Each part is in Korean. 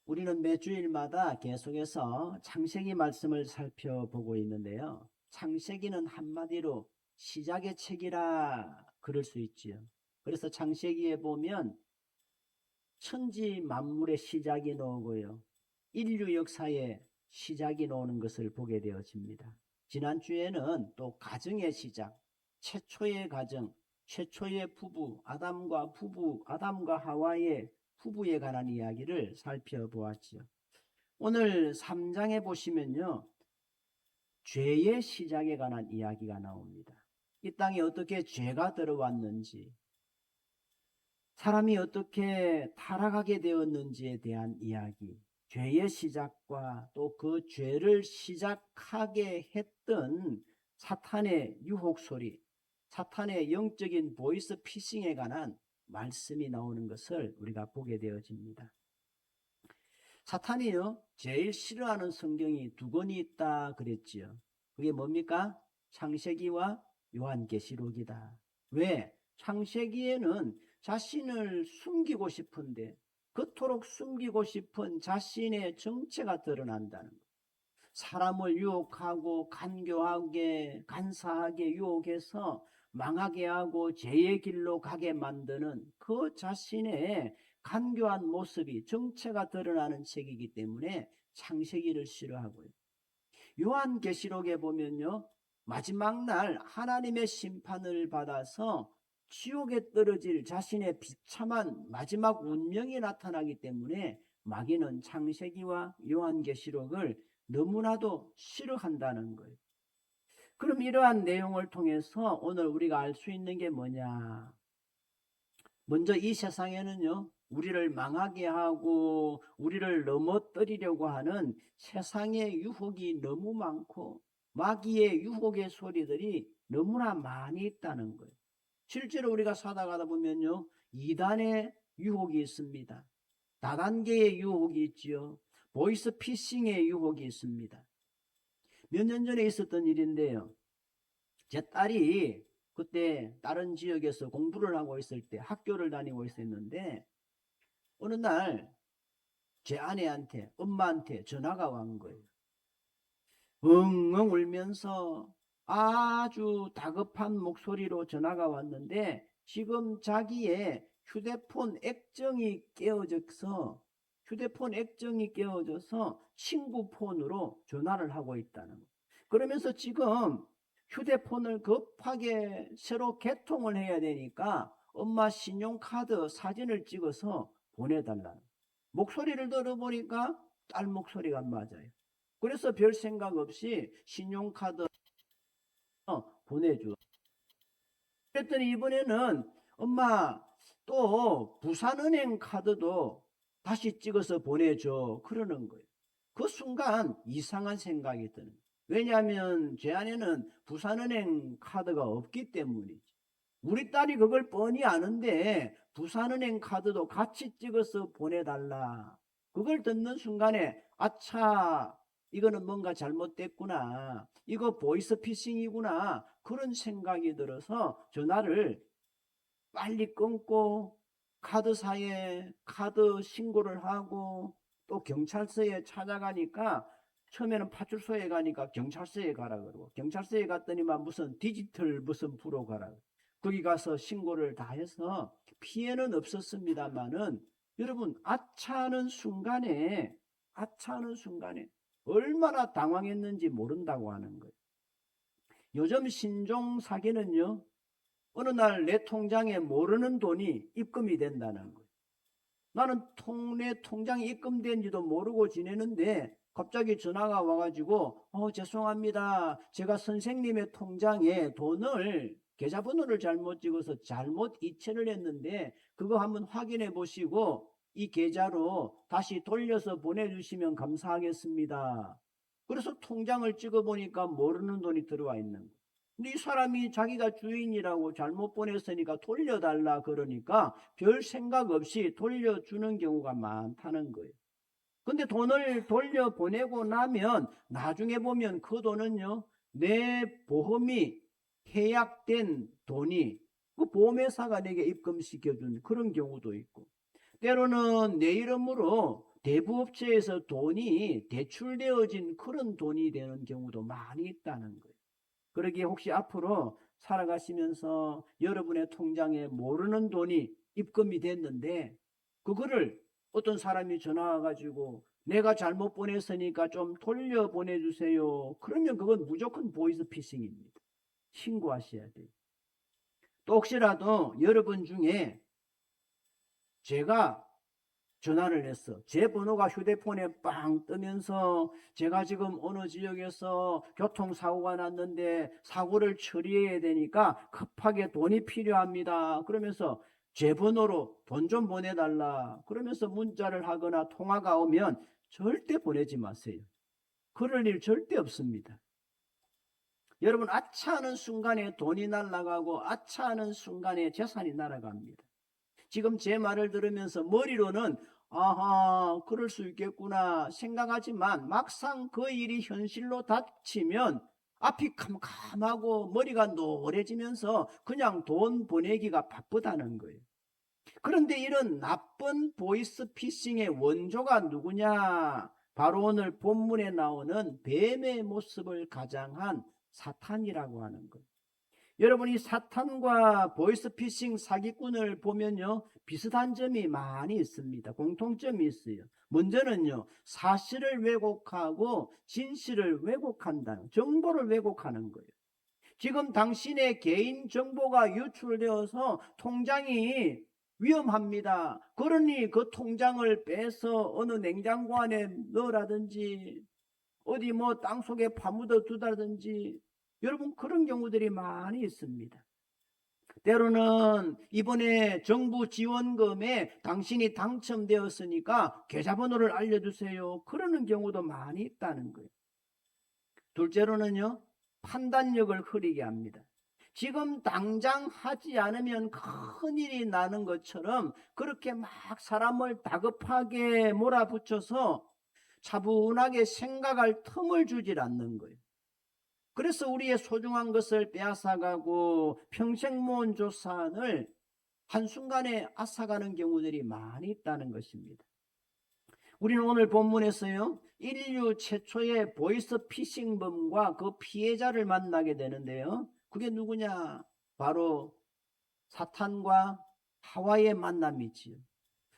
우리는 매주일마다 계속해서 창세기 말씀을 살펴보고 있는데요. 창세기는 한마디로 시작의 책이라 그럴 수 있지요. 그래서 창세기에 보면 천지 만물의 시작이 나오고요. 인류 역사의 시작이 나오는 것을 보게 되어집니다. 지난주에는 또 가정의 시작, 최초의 가정, 최초의 부부, 아담과 하와의 부부에 관한 이야기를 살펴보았죠. 오늘 3장에 보시면요, 죄의 시작에 관한 이야기가 나옵니다. 이 땅에 어떻게 죄가 들어왔는지, 사람이 어떻게 타락하게 되었는지에 대한 이야기, 죄의 시작과 또 그 죄를 시작하게 했던 사탄의 유혹소리, 사탄의 영적인 보이스 피싱에 관한 말씀이 나오는 것을 우리가 보게 되어집니다. 사탄이요, 제일 싫어하는 성경이 두 권이 있다 그랬지요. 그게 뭡니까? 창세기와 요한계시록이다. 왜? 창세기에는 자신을 숨기고 싶은데 그토록 숨기고 싶은 자신의 정체가 드러난다는 것. 사람을 유혹하고 간사하게 유혹해서 망하게 하고 죄의 길로 가게 만드는 그 자신의 간교한 모습이 정체가 드러나는 책이기 때문에 창세기를 싫어하고요. 요한계시록에 보면요, 마지막 날 하나님의 심판을 받아서 지옥에 떨어질 자신의 비참한 마지막 운명이 나타나기 때문에 마귀는 창세기와 요한계시록을 너무나도 싫어한다는 거예요. 그럼 이러한 내용을 통해서 오늘 우리가 알 수 있는 게 뭐냐? 먼저 이 세상에는요, 우리를 망하게 하고 우리를 넘어뜨리려고 하는 세상의 유혹이 너무 많고 마귀의 유혹의 소리들이 너무나 많이 있다는 거예요. 실제로 우리가 살아가다 보면요, 이단의 유혹이 있습니다. 다단계의 유혹이 있지요. 보이스 피싱의 유혹이 있습니다. 몇 년 전에 있었던 일인데요. 제 딸이 그때 다른 지역에서 공부를 하고 있을 때 학교를 다니고 있었는데 어느 날 제 아내한테, 엄마한테 전화가 온 거예요. 엉엉 울면서 아주 다급한 목소리로 전화가 왔는데 지금 자기의 휴대폰 액정이 깨어져서 친구 폰으로 전화를 하고 있다는 거예요. 그러면서 지금 휴대폰을 급하게 새로 개통을 해야 되니까 엄마 신용카드 사진을 찍어서 보내달라는 거예요. 목소리를 들어보니까 딸 목소리가 맞아요. 그래서 별 생각 없이 신용카드 보내줘. 그랬더니 이번에는 엄마 또 부산은행 카드도 다시 찍어서 보내줘 그러는 거예요. 그 순간 이상한 생각이 드는 거예요. 왜냐하면 제 안에는 부산은행 카드가 없기 때문이지. 우리 딸이 그걸 뻔히 아는데 부산은행 카드도 같이 찍어서 보내달라. 그걸 듣는 순간에 아차, 이거는 뭔가 잘못됐구나. 이거 보이스피싱이구나. 그런 생각이 들어서 전화를 빨리 끊고 카드사에 카드 신고를 하고 또 경찰서에 찾아가니까 처음에는 파출소에 가니까 경찰서에 가라 그러고 경찰서에 갔더니만 무슨 디지털 무슨 부로 가라. 거기 가서 신고를 다 해서 피해는 없었습니다만은 여러분 아차하는 순간에 얼마나 당황했는지 모른다고 하는 거예요. 요즘 신종 사기는요, 어느 날 내 통장에 모르는 돈이 입금이 된다는 거예요. 나는 내 통장에 입금된지도 모르고 지내는데 갑자기 전화가 와가지고 죄송합니다. 제가 선생님의 통장에 돈을 계좌번호를 잘못 찍어서 잘못 이체를 했는데 그거 한번 확인해 보시고 이 계좌로 다시 돌려서 보내주시면 감사하겠습니다. 그래서 통장을 찍어보니까 모르는 돈이 들어와 있는 거예요. 근데 이 사람이 자기가 주인이라고 잘못 보냈으니까 돌려달라 그러니까 별 생각 없이 돌려주는 경우가 많다는 거예요. 근데 돈을 돌려보내고 나면 나중에 보면 그 돈은요, 내 보험이 해약된 돈이 그 보험회사가 내게 입금시켜준 그런 경우도 있고, 때로는 내 이름으로 대부업체에서 돈이 대출되어진 그런 돈이 되는 경우도 많이 있다는 거예요. 그러기에 혹시 앞으로 살아가시면서 여러분의 통장에 모르는 돈이 입금이 됐는데 그거를 어떤 사람이 전화 와가지고 내가 잘못 보냈으니까 좀 돌려 보내주세요. 그러면 그건 무조건 보이스피싱입니다. 신고하셔야 돼요. 또 혹시라도 여러분 중에 제가 전화를 했어. 제 번호가 휴대폰에 빵 뜨면서 제가 지금 어느 지역에서 교통사고가 났는데 사고를 처리해야 되니까 급하게 돈이 필요합니다. 그러면서 제 번호로 돈 좀 보내달라. 그러면서 문자를 하거나 통화가 오면 절대 보내지 마세요. 그럴 일 절대 없습니다. 여러분 아차하는 순간에 돈이 날아가고 아차하는 순간에 재산이 날아갑니다. 지금 제 말을 들으면서 머리로는 아하 그럴 수 있겠구나 생각하지만 막상 그 일이 현실로 닥치면 앞이 캄캄하고 머리가 노래지면서 그냥 돈 보내기가 바쁘다는 거예요. 그런데 이런 나쁜 보이스피싱의 원조가 누구냐? 바로 오늘 본문에 나오는 뱀의 모습을 가장한 사탄이라고 하는 거예요. 여러분이 사탄과 보이스피싱 사기꾼을 보면요 비슷한 점이 많이 있습니다. 공통점이 있어요. 먼저는요 사실을 왜곡하고 진실을 왜곡한다는 정보를 왜곡하는 거예요. 지금 당신의 개인 정보가 유출되어서 통장이 위험합니다. 그러니 그 통장을 빼서 어느 냉장고 안에 넣으라든지 어디 뭐 땅속에 파묻어 두다든지 여러분 그런 경우들이 많이 있습니다. 때로는 이번에 정부 지원금에 당신이 당첨되었으니까 계좌번호를 알려주세요. 그러는 경우도 많이 있다는 거예요. 둘째로는요 판단력을 흐리게 합니다. 지금 당장 하지 않으면 큰일이 나는 것처럼 그렇게 막 사람을 다급하게 몰아붙여서 차분하게 생각할 틈을 주질 않는 거예요. 그래서 우리의 소중한 것을 빼앗아가고 평생 모은 조산을 한순간에 앗아가는 경우들이 많이 있다는 것입니다. 우리는 오늘 본문에서요 인류 최초의 보이스피싱범과 그 피해자를 만나게 되는데요 그게 누구냐? 바로 사탄과 하와의 만남이지요.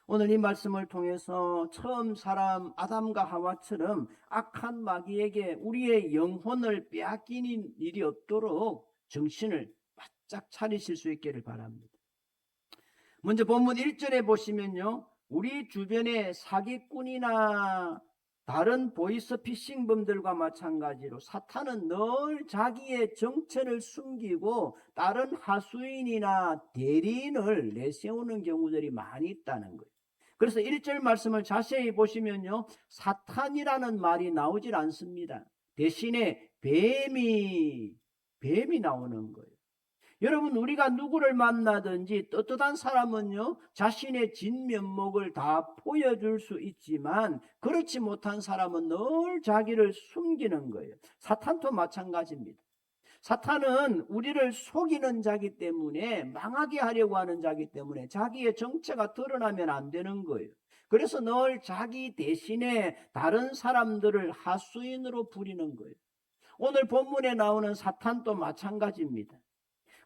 오늘 이 말씀을 통해서 처음 사람 아담과 하와처럼 악한 마귀에게 우리의 영혼을 빼앗기는 일이 없도록 정신을 바짝 차리실 수 있기를 바랍니다. 먼저 본문 1절에 보시면요 우리 주변의 사기꾼이나 다른 보이스피싱범들과 마찬가지로 사탄은 늘 자기의 정체를 숨기고 다른 하수인이나 대리인을 내세우는 경우들이 많이 있다는 거예요. 그래서 1절 말씀을 자세히 보시면요 사탄이라는 말이 나오질 않습니다. 대신에 뱀이 나오는 거예요. 여러분 우리가 누구를 만나든지 떳떳한 사람은요 자신의 진면목을 다 보여줄 수 있지만 그렇지 못한 사람은 늘 자기를 숨기는 거예요. 사탄도 마찬가지입니다. 사탄은 우리를 속이는 자기 때문에 망하게 하려고 하는 자기 때문에 자기의 정체가 드러나면 안 되는 거예요. 그래서 늘 자기 대신에 다른 사람들을 하수인으로 부리는 거예요. 오늘 본문에 나오는 사탄도 마찬가지입니다.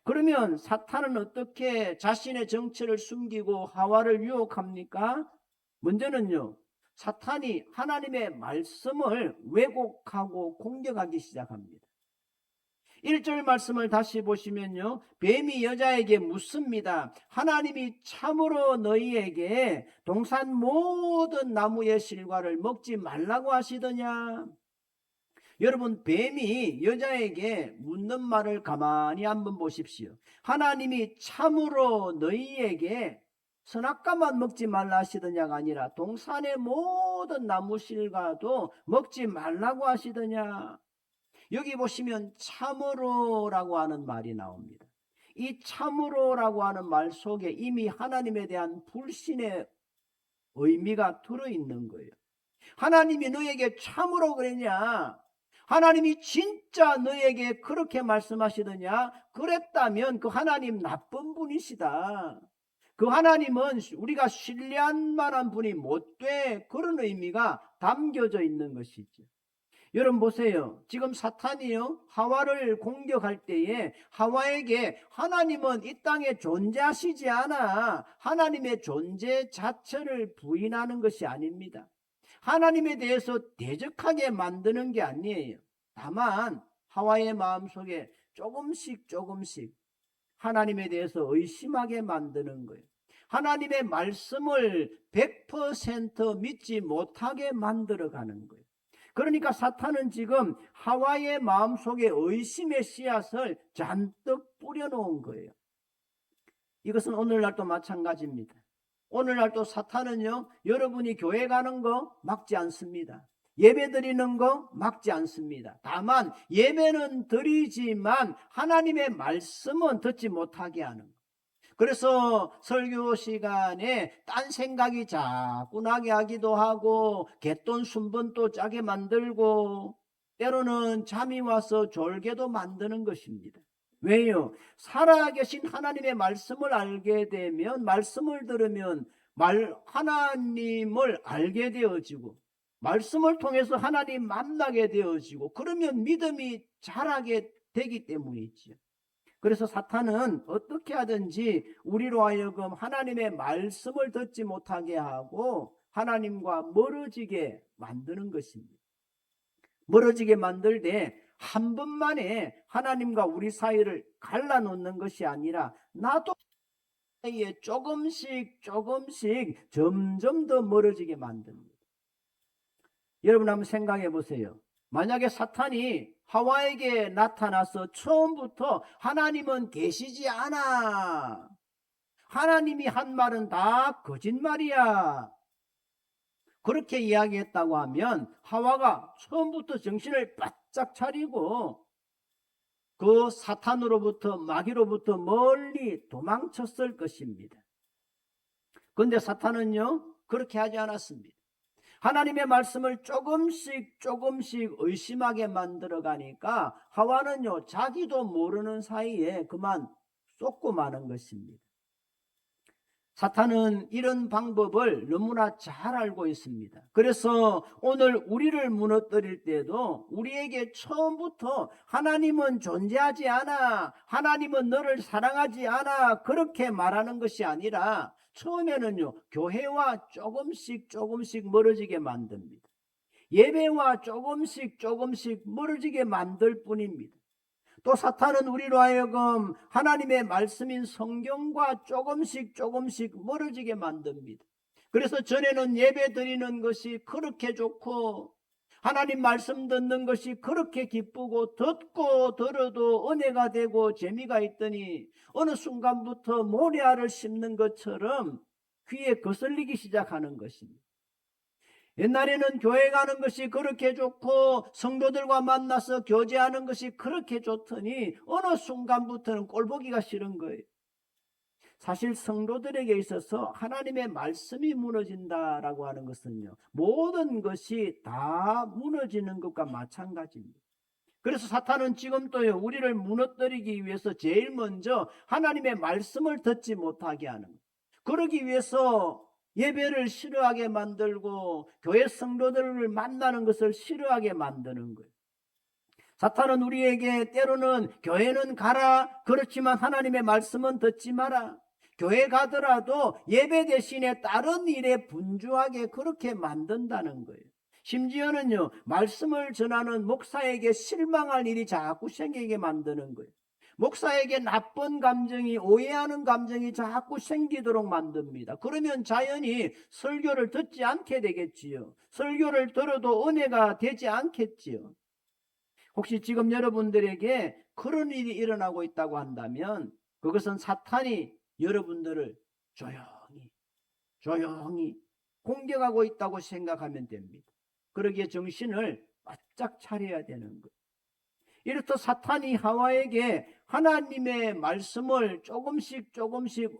그러면 사탄은 어떻게 자신의 정체를 숨기고 하와를 유혹합니까? 먼저는요 사탄이 하나님의 말씀을 왜곡하고 공격하기 시작합니다. 1절 말씀을 다시 보시면요 뱀이 여자에게 묻습니다. 하나님이 참으로 너희에게 동산 모든 나무의 실과를 먹지 말라고 하시더냐? 여러분 뱀이 여자에게 묻는 말을 가만히 한번 보십시오. 하나님이 참으로 너희에게 선악과만 먹지 말라 하시더냐가 아니라 동산의 모든 나무 실과도 먹지 말라고 하시더냐? 여기 보시면 참으로라고 하는 말이 나옵니다. 이 참으로라고 하는 말 속에 이미 하나님에 대한 불신의 의미가 들어있는 거예요. 하나님이 너에게 참으로 그랬냐? 하나님이 진짜 너에게 그렇게 말씀하시더냐? 그랬다면 그 하나님 나쁜 분이시다. 그 하나님은 우리가 신뢰할 만한 분이 못 돼, 그런 의미가 담겨져 있는 것이죠. 여러분 보세요. 지금 사탄이요, 하와를 공격할 때에 하와에게 하나님은 이 땅에 존재하시지 않아, 하나님의 존재 자체를 부인하는 것이 아닙니다. 하나님에 대해서 대적하게 만드는 게 아니에요. 다만 하와의 마음속에 조금씩 하나님에 대해서 의심하게 만드는 거예요. 하나님의 말씀을 100% 믿지 못하게 만들어가는 거예요. 그러니까 사탄은 지금 하와의 마음속에 의심의 씨앗을 잔뜩 뿌려놓은 거예요. 이것은 오늘날도 마찬가지입니다. 오늘날도 사탄은요, 여러분이 교회 가는 거 막지 않습니다. 예배 드리는 거 막지 않습니다. 다만 예배는 드리지만 하나님의 말씀은 듣지 못하게 하는 거. 그래서 설교 시간에 딴 생각이 자꾸 나게 하기도 하고, 갯돈 순번도 짜게 만들고, 때로는 잠이 와서 졸게도 만드는 것입니다. 왜요? 살아계신 하나님의 말씀을 알게 되면, 말씀을 들으면 하나님을 알게 되어지고, 말씀을 통해서 하나님 만나게 되어지고, 그러면 믿음이 자라게 되기 때문이지요. 그래서 사탄은 어떻게 하든지 우리로 하여금 하나님의 말씀을 듣지 못하게 하고 하나님과 멀어지게 만드는 것입니다. 멀어지게 만들 때 한 번만에 하나님과 우리 사이를 갈라놓는 것이 아니라 나도 사이에 조금씩 점점 더 멀어지게 만듭니다. 여러분 한번 생각해 보세요. 만약에 사탄이 하와에게 나타나서 처음부터 하나님은 계시지 않아, 하나님이 한 말은 다 거짓말이야, 그렇게 이야기했다고 하면 하와가 처음부터 정신을 바짝 차리고 그 사탄으로부터, 마귀로부터 멀리 도망쳤을 것입니다. 그런데 사탄은요, 그렇게 하지 않았습니다. 하나님의 말씀을 조금씩 의심하게 만들어 가니까 하와는요, 자기도 모르는 사이에 그만 쏟고 마는 것입니다. 사탄은 이런 방법을 너무나 잘 알고 있습니다. 그래서 오늘 우리를 무너뜨릴 때도 우리에게 처음부터 하나님은 존재하지 않아, 하나님은 너를 사랑하지 않아, 그렇게 말하는 것이 아니라 처음에는요, 교회와 조금씩 멀어지게 만듭니다. 예배와 조금씩 멀어지게 만들 뿐입니다. 또 사탄은 우리로 하여금 하나님의 말씀인 성경과 조금씩 멀어지게 만듭니다. 그래서 전에는 예배 드리는 것이 그렇게 좋고 하나님 말씀 듣는 것이 그렇게 기쁘고 듣고 들어도 은혜가 되고 재미가 있더니 어느 순간부터 모래알을 씹는 것처럼 귀에 거슬리기 시작하는 것입니다. 옛날에는 교회 가는 것이 그렇게 좋고 성도들과 만나서 교제하는 것이 그렇게 좋더니 어느 순간부터는 꼴보기가 싫은 거예요. 사실 성도들에게 있어서 하나님의 말씀이 무너진다라고 하는 것은요, 모든 것이 다 무너지는 것과 마찬가지입니다. 그래서 사탄은 지금도요, 우리를 무너뜨리기 위해서 제일 먼저 하나님의 말씀을 듣지 못하게 하는 거예요. 그러기 위해서 예배를 싫어하게 만들고 교회 성도들을 만나는 것을 싫어하게 만드는 거예요. 사탄은 우리에게 때로는 교회는 가라, 그렇지만 하나님의 말씀은 듣지 마라, 교회 가더라도 예배 대신에 다른 일에 분주하게 그렇게 만든다는 거예요. 심지어는요, 말씀을 전하는 목사에게 실망할 일이 자꾸 생기게 만드는 거예요. 목사에게 나쁜 감정이, 오해하는 감정이 자꾸 생기도록 만듭니다. 그러면 자연히 설교를 듣지 않게 되겠지요. 설교를 들어도 은혜가 되지 않겠지요. 혹시 지금 여러분들에게 그런 일이 일어나고 있다고 한다면 그것은 사탄이 여러분들을 조용히 공격하고 있다고 생각하면 됩니다. 그러기에 정신을 바짝 차려야 되는 거예요. 이렇듯 사탄이 하와에게 하나님의 말씀을 조금씩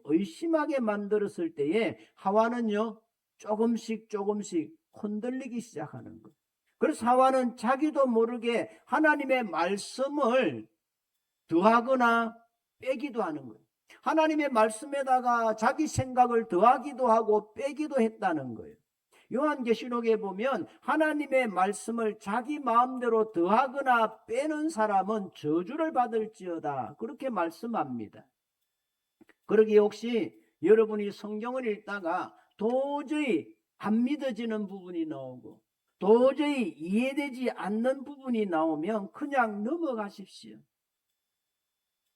의심하게 만들었을 때에 하와는요, 조금씩 흔들리기 시작하는 거예요. 그래서 하와는 자기도 모르게 하나님의 말씀을 더하거나 빼기도 하는 거예요. 하나님의 말씀에다가 자기 생각을 더하기도 하고 빼기도 했다는 거예요. 요한계시록에 보면 하나님의 말씀을 자기 마음대로 더하거나 빼는 사람은 저주를 받을지어다, 그렇게 말씀합니다. 그러기에 혹시 여러분이 성경을 읽다가 도저히 안 믿어지는 부분이 나오고 도저히 이해되지 않는 부분이 나오면 그냥 넘어가십시오.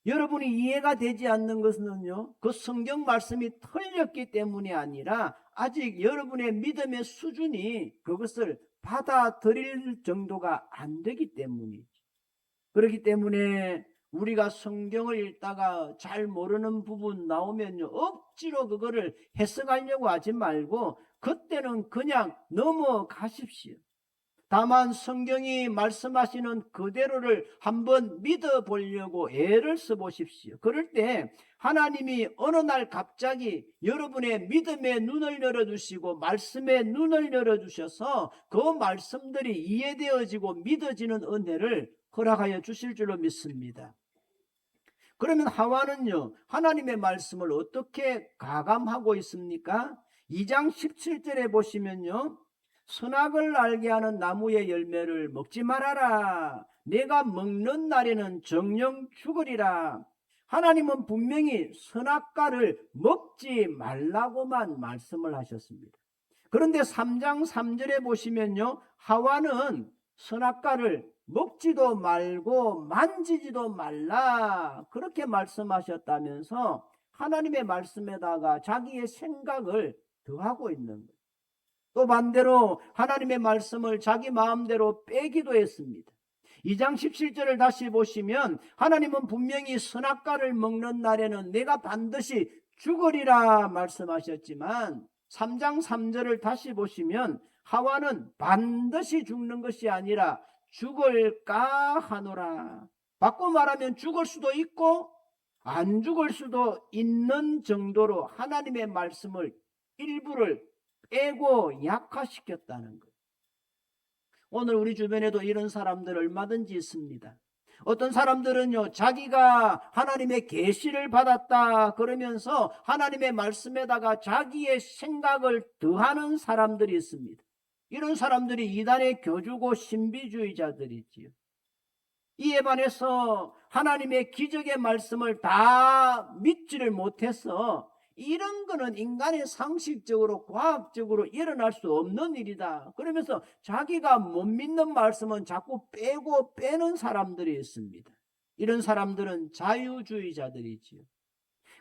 여러분이 이해가 되지 않는 것은요, 그 성경 말씀이 틀렸기 때문이 아니라 아직 여러분의 믿음의 수준이 그것을 받아들일 정도가 안 되기 때문이죠. 그렇기 때문에 우리가 성경을 읽다가 잘 모르는 부분 나오면요, 억지로 그거를 해석하려고 하지 말고 그때는 그냥 넘어가십시오. 다만 성경이 말씀하시는 그대로를 한번 믿어보려고 애를 써보십시오. 그럴 때 하나님이 어느 날 갑자기 여러분의 믿음의 눈을 열어주시고 말씀의 눈을 열어주셔서 그 말씀들이 이해되어지고 믿어지는 은혜를 허락하여 주실 줄로 믿습니다. 그러면 하와는요, 하나님의 말씀을 어떻게 가감하고 있습니까? 2장 17절에 보시면요, 선악을 알게 하는 나무의 열매를 먹지 말아라. 내가 먹는 날에는 정령 죽으리라. 하나님은 분명히 선악과를 먹지 말라고만 말씀을 하셨습니다. 그런데 3장 3절에 보시면요, 하와는 선악과를 먹지도 말고 만지지도 말라, 그렇게 말씀하셨다면서 하나님의 말씀에다가 자기의 생각을 더하고 있는 거예요. 또 반대로 하나님의 말씀을 자기 마음대로 빼기도 했습니다. 2장 17절을 다시 보시면 하나님은 분명히 선악과를 먹는 날에는 내가 반드시 죽으리라 말씀하셨지만 3장 3절을 다시 보시면 하와는 반드시 죽는 것이 아니라 죽을까 하노라. 바꿔 말하면 죽을 수도 있고 안 죽을 수도 있는 정도로 하나님의 말씀을 일부를 빼고 약화시켰다는 거예요. 오늘 우리 주변에도 이런 사람들 얼마든지 있습니다. 어떤 사람들은요, 자기가 하나님의 계시를 받았다 그러면서 하나님의 말씀에다가 자기의 생각을 더하는 사람들이 있습니다. 이런 사람들이 이단의 교주고 신비주의자들이지요. 이에 반해서 하나님의 기적의 말씀을 다 믿지를 못해서 이런 거는 인간의 상식적으로 과학적으로 일어날 수 없는 일이다 그러면서 자기가 못 믿는 말씀은 자꾸 빼고 빼는 사람들이 있습니다. 이런 사람들은 자유주의자들이지요.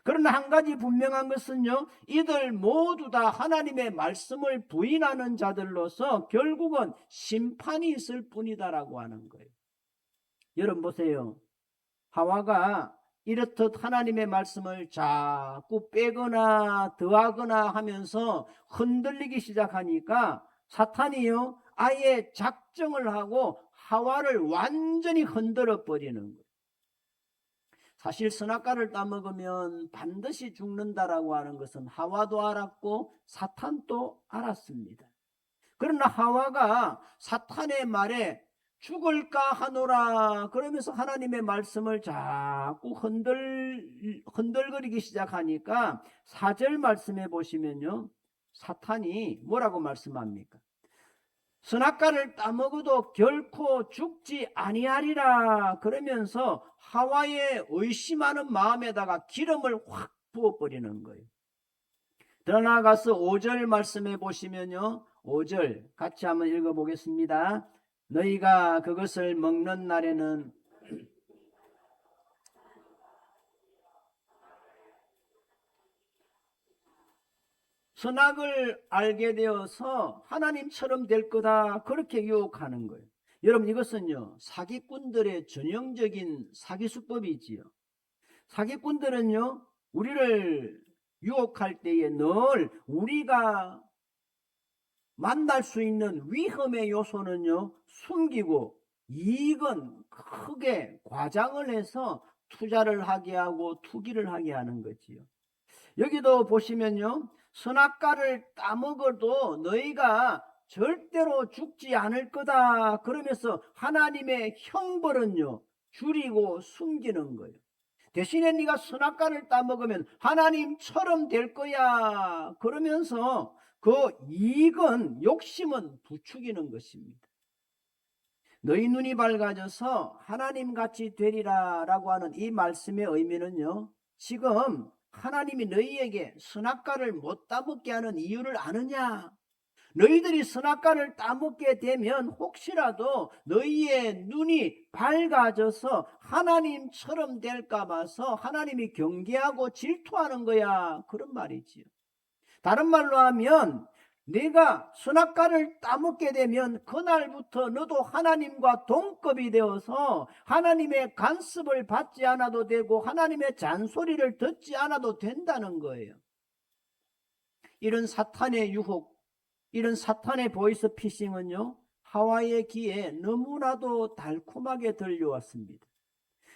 그러나 한 가지 분명한 것은요, 이들 모두 다 하나님의 말씀을 부인하는 자들로서 결국은 심판이 있을 뿐이다라고 하는 거예요. 여러분 보세요. 하와가 이렇듯 하나님의 말씀을 자꾸 빼거나 더하거나 하면서 흔들리기 시작하니까 사탄이요, 아예 작정을 하고 하와를 완전히 흔들어 버리는 거예요. 사실 선악과를 따먹으면 반드시 죽는다라고 하는 것은 하와도 알았고 사탄도 알았습니다. 그러나 하와가 사탄의 말에 죽을까 하노라 그러면서 하나님의 말씀을 자꾸 흔들거리기 시작하니까 4절 말씀해 보시면요, 사탄이 뭐라고 말씀합니까? 선악과를 따먹어도 결코 죽지 아니하리라 그러면서 하와의 의심하는 마음에다가 기름을 확 부어버리는 거예요. 더 나아가서 5절 말씀해 보시면요, 5절 같이 한번 읽어보겠습니다. 너희가 그것을 먹는 날에는 선악을 알게 되어서 하나님처럼 될 거다 그렇게 유혹하는 거예요. 여러분 이것은요, 사기꾼들의 전형적인 사기수법이지요. 사기꾼들은요, 우리를 유혹할 때에 늘 우리가 만날 수 있는 위험의 요소는요, 숨기고 이익은 크게 과장을 해서 투자를 하게 하고 투기를 하게 하는 거지요. 여기도 보시면요, 선악과를 따먹어도 너희가 절대로 죽지 않을 거다 그러면서 하나님의 형벌은요, 줄이고 숨기는 거예요. 대신에 네가 선악과를 따먹으면 하나님처럼 될 거야. 그러면서 그 이익은, 욕심은 부추기는 것입니다. 너희 눈이 밝아져서 하나님같이 되리라 라고 하는 이 말씀의 의미는요, 지금 하나님이 너희에게 선악과를 못 따먹게 하는 이유를 아느냐? 너희들이 선악과를 따먹게 되면 혹시라도 너희의 눈이 밝아져서 하나님처럼 될까 봐서 하나님이 경계하고 질투하는 거야, 그런 말이지요. 다른 말로 하면 네가 선악과를 따먹게 되면 그날부터 너도 하나님과 동급이 되어서 하나님의 간섭을 받지 않아도 되고 하나님의 잔소리를 듣지 않아도 된다는 거예요. 이런 사탄의 유혹, 이런 사탄의 보이스 피싱은요, 하와의 귀에 너무나도 달콤하게 들려왔습니다.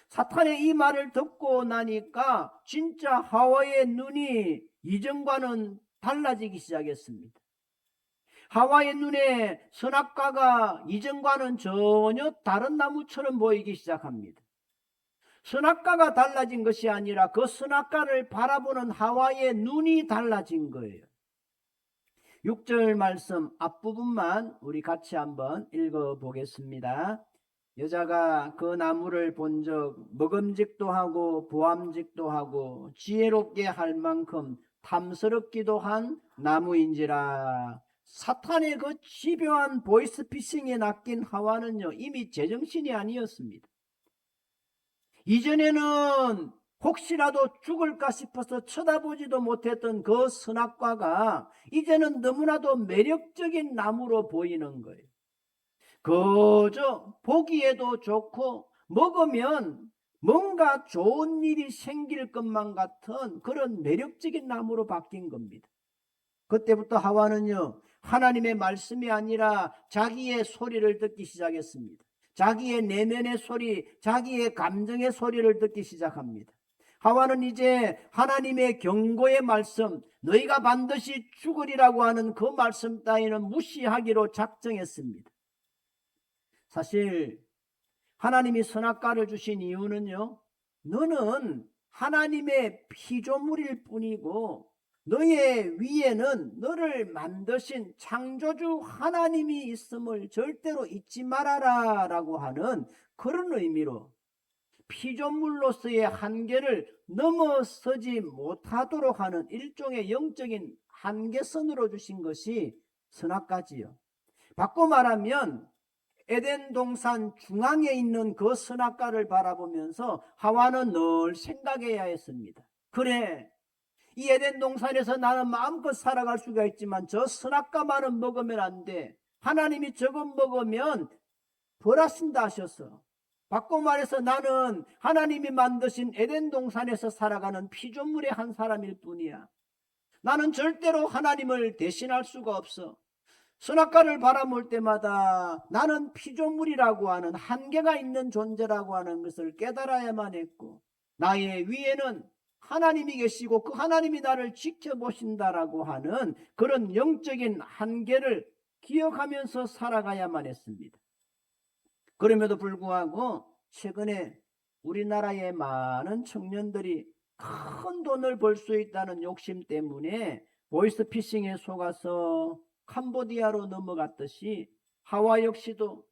사탄의 이 말을 듣고 나니까 진짜 하와의 눈이 이전과는 달라지기 시작했습니다. 하와의 눈에 선악과가 이전과는 전혀 다른 나무처럼 보이기 시작합니다. 선악과가 달라진 것이 아니라 그 선악과를 바라보는 하와의 눈이 달라진 거예요. 6절 말씀 앞부분만 우리 같이 한번 읽어보겠습니다. 여자가 그 나무를 본즉 먹음직도 하고 보암직도 하고 지혜롭게 할 만큼 탐스럽기도 한 나무인지라. 사탄의 그 집요한 보이스피싱에 낚인 하와는요, 이미 제정신이 아니었습니다. 이전에는 혹시라도 죽을까 싶어서 쳐다보지도 못했던 그 선악과가 이제는 너무나도 매력적인 나무로 보이는 거예요. 그저 보기에도 좋고 먹으면 뭔가 좋은 일이 생길 것만 같은 그런 매력적인 나무로 바뀐 겁니다. 그때부터 하와는요, 하나님의 말씀이 아니라 자기의 소리를 듣기 시작했습니다. 자기의 내면의 소리, 자기의 감정의 소리를 듣기 시작합니다. 하와는 이제 하나님의 경고의 말씀, 너희가 반드시 죽으리라고 하는 그 말씀 따위는 무시하기로 작정했습니다. 사실 하나님이 선악과를 주신 이유는요, 너는 하나님의 피조물일 뿐이고 너의 위에는 너를 만드신 창조주 하나님이 있음을 절대로 잊지 말아라 라고 하는 그런 의미로 피조물로서의 한계를 넘어서지 못하도록 하는 일종의 영적인 한계선으로 주신 것이 선악과지요. 바꿔 말하면 에덴 동산 중앙에 있는 그 선악과를 바라보면서 하와는 늘 생각해야 했습니다. 그래, 이 에덴 동산에서 나는 마음껏 살아갈 수가 있지만 저 선악과만은 먹으면 안 돼. 하나님이 저것 먹으면 벌하신다 하셔서, 바꿔 말해서 나는 하나님이 만드신 에덴 동산에서 살아가는 피조물의 한 사람일 뿐이야. 나는 절대로 하나님을 대신할 수가 없어. 선악과를 바라볼 때마다 나는 피조물이라고 하는 한계가 있는 존재라고 하는 것을 깨달아야만 했고, 나의 위에는 하나님이 계시고 그 하나님이 나를 지켜보신다라고 하는 그런 영적인 한계를 기억하면서 살아가야만 했습니다. 그럼에도 불구하고 최근에 우리나라의 많은 청년들이 큰 돈을 벌 수 있다는 욕심 때문에 보이스피싱에 속아서 캄보디아로 넘어갔듯이 하와 역시도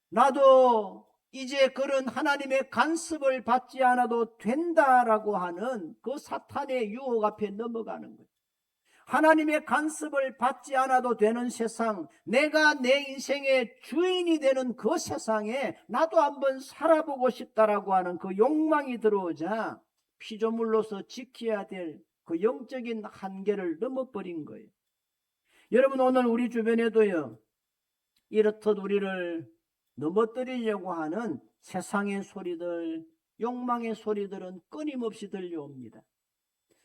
나도 이제 그런 하나님의 간섭을 받지 않아도 된다라고 하는 그 사탄의 유혹 앞에 넘어가는 거예요. 하나님의 간섭을 받지 않아도 되는 세상, 내가 내 인생의 주인이 되는 그 세상에 나도 한번 살아보고 싶다라고 하는 그 욕망이 들어오자 피조물로서 지켜야 될 그 영적인 한계를 넘어버린 거예요. 여러분, 오늘 우리 주변에도요, 이렇듯 우리를 넘어뜨리려고 하는 세상의 소리들, 욕망의 소리들은 끊임없이 들려옵니다.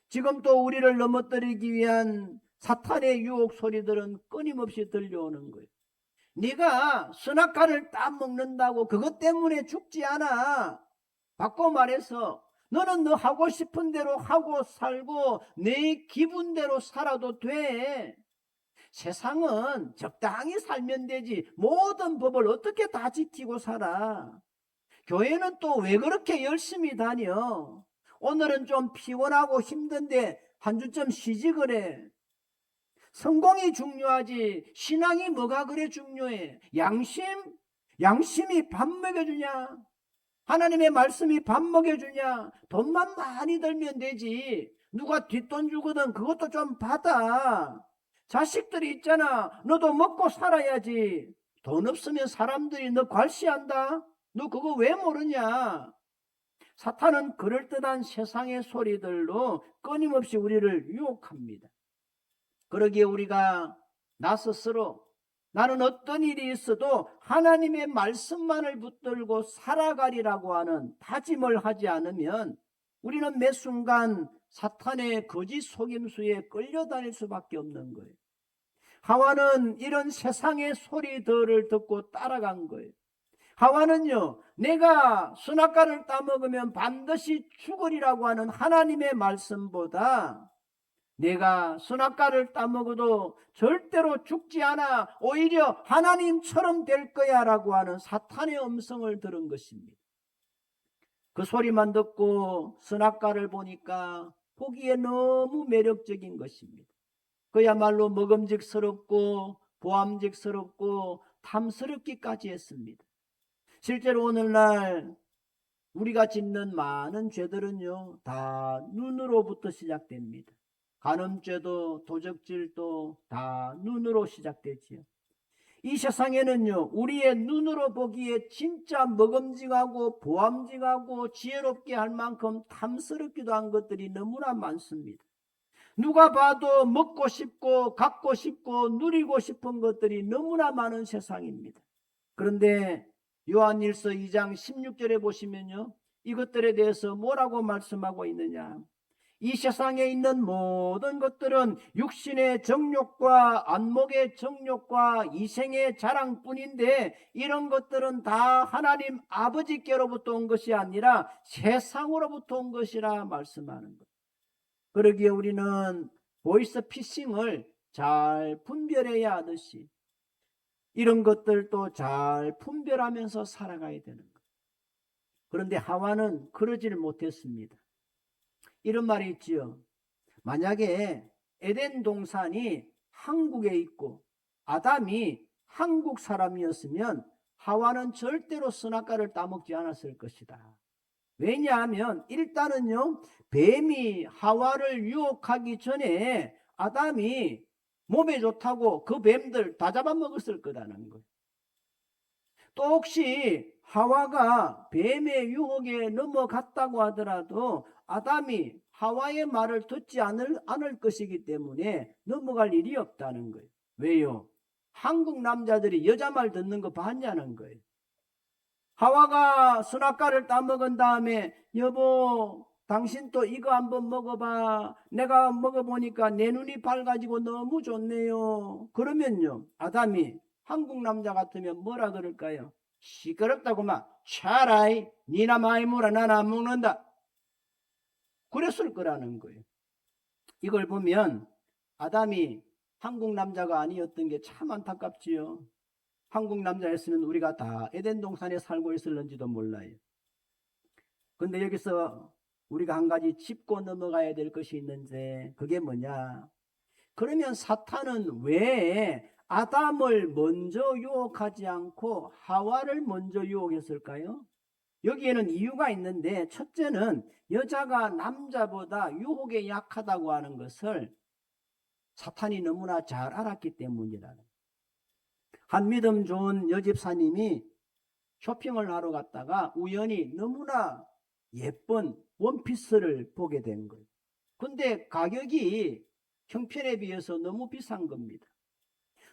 지금 또 우리를 넘어뜨리기 위한 사탄의 유혹 소리들은 끊임없이 들려오는 거예요. 네가 선악과를 따먹는다고 그것 때문에 죽지 않아. 바꿔 말해서 너는 너 하고 싶은 대로 하고 살고 내 기분대로 살아도 돼. 세상은 적당히 살면 되지 모든 법을 어떻게 다 지키고 살아. 교회는 또 왜 그렇게 열심히 다녀? 오늘은 좀 피곤하고 힘든데 한 주쯤 쉬지 그래. 성공이 중요하지 신앙이 뭐가 그래 중요해? 양심이 밥 먹여주냐? 하나님의 말씀이 밥 먹여주냐? 돈만 많이 들면 되지. 누가 뒷돈 주거든 그것도 좀 받아. 자식들이 있잖아. 너도 먹고 살아야지. 돈 없으면 사람들이 너 괄시한다. 너 그거 왜 모르냐? 사탄은 그럴듯한 세상의 소리들로 끊임없이 우리를 유혹합니다. 그러기에 우리가 나 스스로 나는 어떤 일이 있어도 하나님의 말씀만을 붙들고 살아가리라고 하는 다짐을 하지 않으면 우리는 매 순간 사탄의 거짓 속임수에 끌려다닐 수밖에 없는 거예요. 하와는 이런 세상의 소리들을 듣고 따라간 거예요. 하와는요, 내가 선악과를 따먹으면 반드시 죽으리라고 하는 하나님의 말씀보다 내가 선악과를 따먹어도 절대로 죽지 않아 오히려 하나님처럼 될 거야 라고 하는 사탄의 음성을 들은 것입니다. 그 소리만 듣고 선악과를 보니까 보기에 너무 매력적인 것입니다. 그야말로 먹음직스럽고 보암직스럽고 탐스럽기까지 했습니다. 실제로 오늘날 우리가 짓는 많은 죄들은요 다 눈으로부터 시작됩니다. 간음죄도 도적질도 다 눈으로 시작되지요. 이 세상에는요 우리의 눈으로 보기에 진짜 먹음직하고 보암직하고 지혜롭게 할 만큼 탐스럽기도 한 것들이 너무나 많습니다. 누가 봐도 먹고 싶고 갖고 싶고 누리고 싶은 것들이 너무나 많은 세상입니다. 그런데 요한일서 2장 16절에 보시면요 이것들에 대해서 뭐라고 말씀하고 있느냐? 이 세상에 있는 모든 것들은 육신의 정욕과 안목의 정욕과 이생의 자랑뿐인데 이런 것들은 다 하나님 아버지께로부터 온 것이 아니라 세상으로부터 온 것이라 말씀하는 것. 그러기에 우리는 보이스피싱을 잘 분별해야 하듯이 이런 것들도 잘 분별하면서 살아가야 되는 것. 그런데 하와는 그러지를 못했습니다. 이런 말이 있지요. 만약에 에덴 동산이 한국에 있고 아담이 한국 사람이었으면 하와는 절대로 선악과를 따먹지 않았을 것이다. 왜냐하면 일단은요 뱀이 하와를 유혹하기 전에 아담이 몸에 좋다고 그 뱀들 다 잡아먹었을 거라는 거예요. 또 혹시 하와가 뱀의 유혹에 넘어갔다고 하더라도 아담이 하와의 말을 듣지 않을 것이기 때문에 넘어갈 일이 없다는 거예요. 왜요? 한국 남자들이 여자 말 듣는 거 봤냐는 거예요. 하와가 선악과를 따먹은 다음에 여보 당신 또 이거 한번 먹어봐. 내가 먹어보니까 내 눈이 밝아지고 너무 좋네요. 그러면요 아담이 한국 남자 같으면 뭐라 그럴까요? 시끄럽다고만 차라이 니나 많이 먹어라 나는 안 먹는다. 그랬을 거라는 거예요. 이걸 보면 아담이 한국 남자가 아니었던 게 참 안타깝지요. 한국 남자였으면 우리가 다 에덴 동산에 살고 있을는지도 몰라요. 그런데 여기서 우리가 한 가지 짚고 넘어가야 될 것이 있는데 그게 뭐냐? 그러면 사탄은 왜 아담을 먼저 유혹하지 않고 하와를 먼저 유혹했을까요? 여기에는 이유가 있는데 첫째는 여자가 남자보다 유혹에 약하다고 하는 것을 사탄이 너무나 잘 알았기 때문이라는. 한 믿음 좋은 여집사님이 쇼핑을 하러 갔다가 우연히 너무나 예쁜 원피스를 보게 된 거예요. 근데 가격이 형편에 비해서 너무 비싼 겁니다.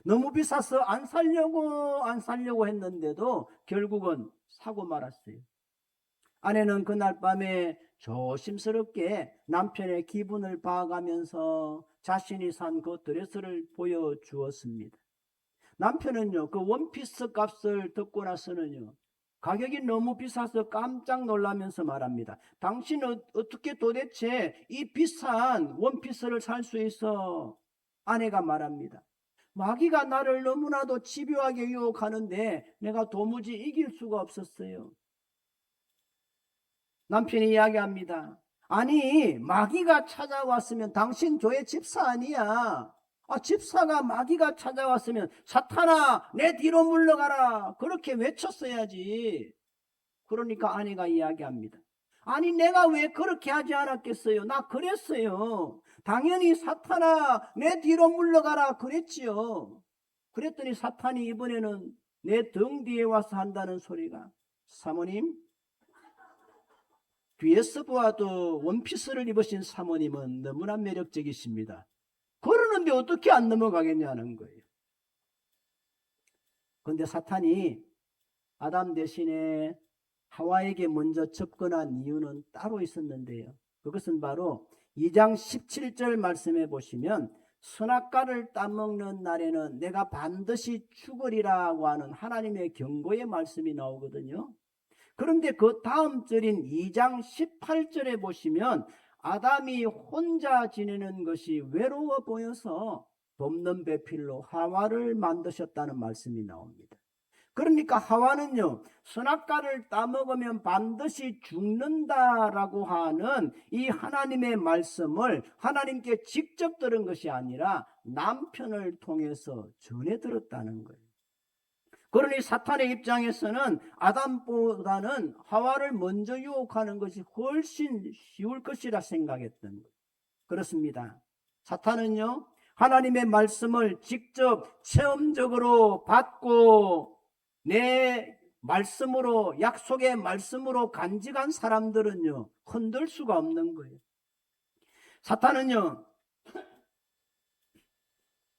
너무 비싸서 안 사려고 했는데도 결국은 사고 말았어요. 아내는 그날 밤에 조심스럽게 남편의 기분을 봐가면서 자신이 산 그 드레스를 보여주었습니다. 남편은요 그 원피스 값을 듣고 나서는요 가격이 너무 비싸서 깜짝 놀라면서 말합니다. 당신은 어떻게 도대체 이 비싼 원피스를 살 수 있어? 아내가 말합니다. 마귀가 나를 너무나도 집요하게 유혹하는데 내가 도무지 이길 수가 없었어요. 남편이 이야기합니다. 아니, 마귀가 찾아왔으면 당신 교회 집사 아니야. 집사가 마귀가 찾아왔으면 사탄아 내 뒤로 물러가라 그렇게 외쳤어야지. 그러니까 아내가 이야기합니다. 아니 내가 왜 그렇게 하지 않았겠어요? 나 그랬어요. 당연히 사탄아 내 뒤로 물러가라 그랬지요. 그랬더니 사탄이 이번에는 내 등 뒤에 와서 한다는 소리가, 사모님, 뒤에서 보아도 원피스를 입으신 사모님은 너무나 매력적이십니다. 그러는데 어떻게 안 넘어가겠냐는 거예요. 그런데 사탄이 아담 대신에 하와에게 먼저 접근한 이유는 따로 있었는데요. 그것은 바로 2장 17절 말씀해 보시면 선악과를 따먹는 날에는 내가 반드시 죽으리라고 하는 하나님의 경고의 말씀이 나오거든요. 그런데 그 다음 절인 2장 18절에 보시면 아담이 혼자 지내는 것이 외로워 보여서 돕는 배필로 하와를 만드셨다는 말씀이 나옵니다. 그러니까 하와는요, 선악과를 따먹으면 반드시 죽는다라고 하는 이 하나님의 말씀을 하나님께 직접 들은 것이 아니라 남편을 통해서 전해 들었다는 거예요. 그러니 사탄의 입장에서는 아담보다는 하와를 먼저 유혹하는 것이 훨씬 쉬울 것이라 생각했던 거예요. 그렇습니다. 사탄은요, 하나님의 말씀을 직접 체험적으로 받고 내 말씀으로, 약속의 말씀으로 간직한 사람들은요, 흔들 수가 없는 거예요. 사탄은요,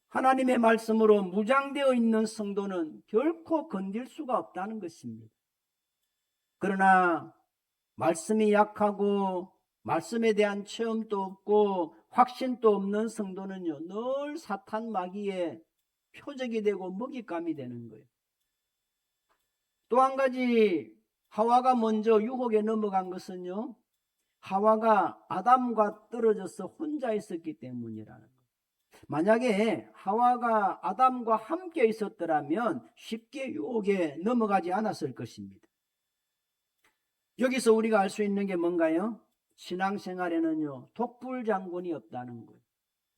하나님의 말씀으로 무장되어 있는 성도는 결코 건들 수가 없다는 것입니다. 그러나 말씀이 약하고 말씀에 대한 체험도 없고 확신도 없는 성도는요, 늘 사탄 마귀의 표적이 되고 먹잇감이 되는 거예요. 또 한 가지 하와가 먼저 유혹에 넘어간 것은요, 하와가 아담과 떨어져서 혼자 있었기 때문이라는 거예요. 만약에 하와가 아담과 함께 있었더라면 쉽게 유혹에 넘어가지 않았을 것입니다. 여기서 우리가 알 수 있는 게 뭔가요? 신앙생활에는요, 독불장군이 없다는 거예요.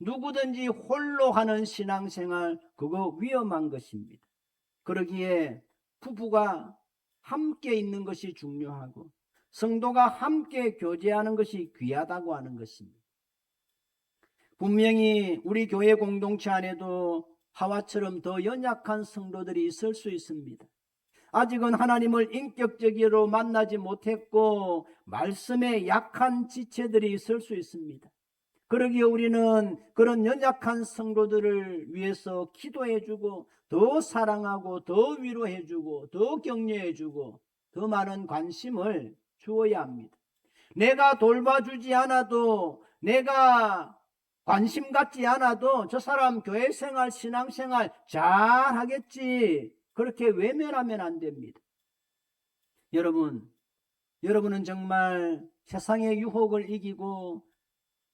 누구든지 홀로 하는 신앙생활, 그거 위험한 것입니다. 그러기에 부부가 함께 있는 것이 중요하고 성도가 함께 교제하는 것이 귀하다고 하는 것입니다. 분명히 우리 교회 공동체 안에도 하와처럼 더 연약한 성도들이 있을 수 있습니다. 아직은 하나님을 인격적으로 만나지 못했고 말씀에 약한 지체들이 있을 수 있습니다. 그러기에 우리는 그런 연약한 성도들을 위해서 기도해주고 더 사랑하고 더 위로해주고 더 격려해주고 더 많은 관심을 주어야 합니다. 내가 돌봐주지 않아도, 내가 관심 갖지 않아도 저 사람 교회생활, 신앙생활 잘하겠지, 그렇게 외면하면 안 됩니다. 여러분은 정말 세상의 유혹을 이기고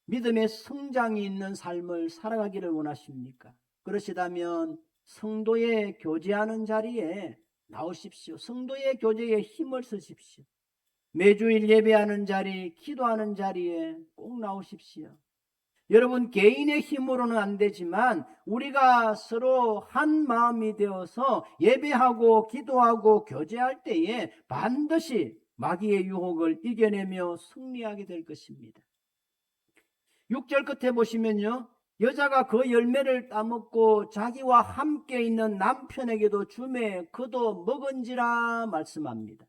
믿음의 성장이 있는 삶을 살아가기를 원하십니까? 그러시다면 성도의 교제하는 자리에 나오십시오. 성도의 교제에 힘을 쓰십시오. 매주일 예배하는 자리, 기도하는 자리에 꼭 나오십시오. 여러분, 개인의 힘으로는 안 되지만 우리가 서로 한 마음이 되어서 예배하고 기도하고 교제할 때에 반드시 마귀의 유혹을 이겨내며 승리하게 될 것입니다. 6절 끝에 보시면요, 여자가 그 열매를 따먹고 자기와 함께 있는 남편에게도 주매 그도 먹은지라 말씀합니다.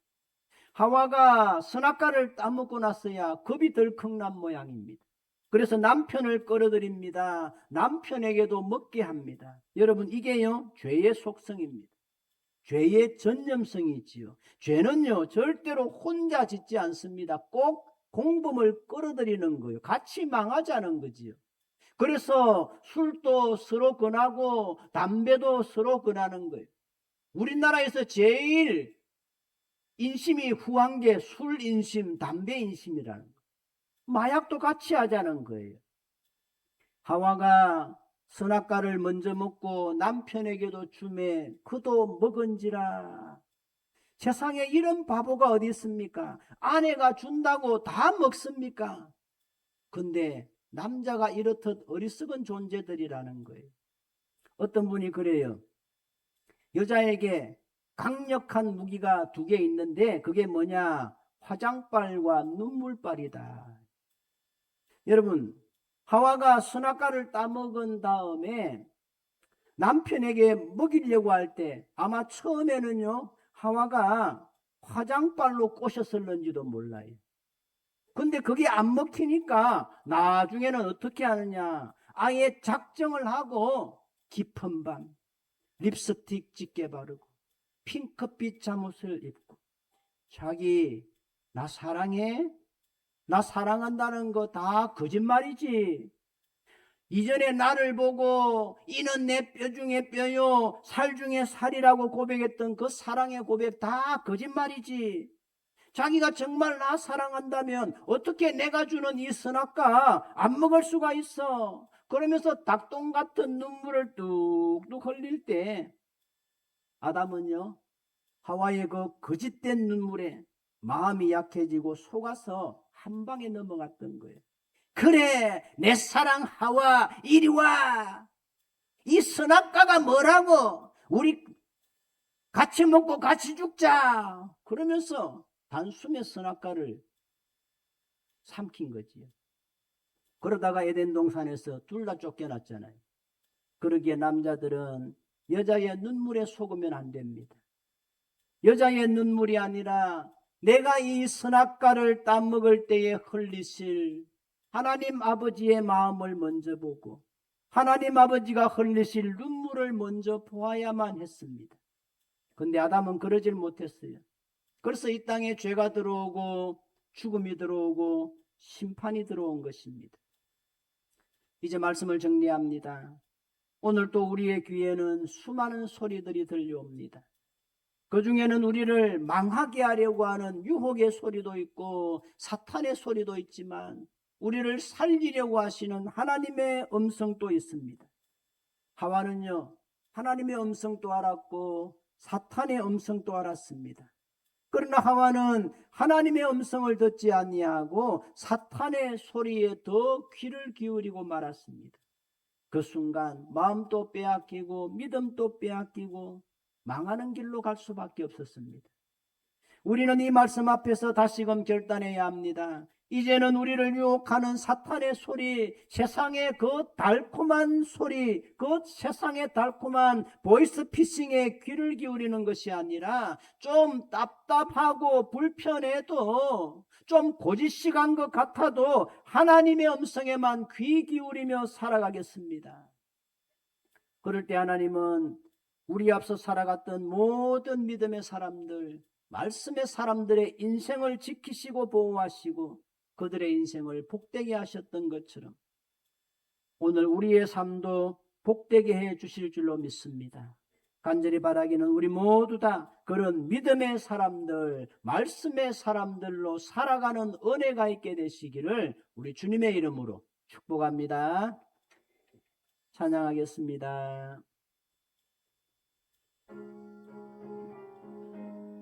하와가 선악과를 따먹고 나서야 겁이 덜컥 난 모양입니다. 그래서 남편을 끌어들입니다. 남편에게도 먹게 합니다. 여러분, 이게요, 죄의 속성입니다. 죄의 전념성이지요. 죄는요, 절대로 혼자 짓지 않습니다. 꼭 공범을 끌어들이는 거예요. 같이 망하자는 거지요. 그래서 술도 서로 권하고 담배도 서로 권하는 거예요. 우리나라에서 제일 인심이 후한 게 술 인심, 담배 인심이라는 거예요. 마약도 같이 하자는 거예요. 하와가 선악과를 먼저 먹고 남편에게도 주매 그도 먹은지라. 세상에 이런 바보가 어디 있습니까? 아내가 준다고 다 먹습니까? 근데 남자가 이렇듯 어리석은 존재들이라는 거예요. 어떤 분이 그래요. 여자에게 강력한 무기가 2개 있는데 그게 뭐냐? 화장빨과 눈물빨이다. 여러분, 하와가 선악과를 따먹은 다음에 남편에게 먹이려고 할 때 아마 처음에는요, 하와가 화장빨로 꼬셨을는지도 몰라요. 근데 그게 안 먹히니까 나중에는 어떻게 하느냐? 아예 작정을 하고 깊은 밤 립스틱 짙게 바르고 핑크빛 잠옷을 입고 자기 나 사랑해? 나 사랑한다는 거 다 거짓말이지. 이전에 나를 보고 이는 내 뼈 중에 뼈요 살 중에 살이라고 고백했던 그 사랑의 고백 다 거짓말이지. 자기가 정말 나 사랑한다면 어떻게 내가 주는 이 선악과 안 먹을 수가 있어. 그러면서 닭똥 같은 눈물을 뚝뚝 흘릴 때 아담은요, 하와의 그 거짓된 눈물에 마음이 약해지고 속아서 한 방에 넘어갔던 거예요. 그래, 내 사랑 하와, 이리 와. 이 선악과가 뭐라고? 우리 같이 먹고 같이 죽자. 그러면서 단숨에 선악과를 삼킨 거지요. 그러다가 에덴 동산에서 둘 다 쫓겨났잖아요. 그러기에 남자들은 여자의 눈물에 속으면 안 됩니다. 여자의 눈물이 아니라 내가 이 선악과를 따먹을 때에 흘리실 하나님 아버지의 마음을 먼저 보고 하나님 아버지가 흘리실 눈물을 먼저 보아야만 했습니다. 근데 아담은 그러질 못했어요. 그래서 이 땅에 죄가 들어오고 죽음이 들어오고 심판이 들어온 것입니다. 이제 말씀을 정리합니다. 오늘 또 우리의 귀에는 수많은 소리들이 들려옵니다. 그 중에는 우리를 망하게 하려고 하는 유혹의 소리도 있고 사탄의 소리도 있지만 우리를 살리려고 하시는 하나님의 음성도 있습니다. 하와는요, 하나님의 음성도 알았고 사탄의 음성도 알았습니다. 그러나 하와는 하나님의 음성을 듣지 아니하고 사탄의 소리에 더 귀를 기울이고 말았습니다. 그 순간 마음도 빼앗기고 믿음도 빼앗기고 망하는 길로 갈 수밖에 없었습니다. 우리는 이 말씀 앞에서 다시금 결단해야 합니다. 이제는 우리를 유혹하는 사탄의 소리, 세상의 그 달콤한 소리, 그 세상의 달콤한 보이스피싱에 귀를 기울이는 것이 아니라 좀 답답하고 불편해도 좀 고지식한 것 같아도 하나님의 음성에만 귀 기울이며 살아가겠습니다. 그럴 때 하나님은 우리 앞서 살아갔던 모든 믿음의 사람들, 말씀의 사람들의 인생을 지키시고 보호하시고 그들의 인생을 복되게 하셨던 것처럼 오늘 우리의 삶도 복되게 해 주실 줄로 믿습니다. 간절히 바라기는 우리 모두 다 그런 믿음의 사람들, 말씀의 사람들로 살아가는 은혜가 있게 되시기를 우리 주님의 이름으로 축복합니다. 찬양하겠습니다.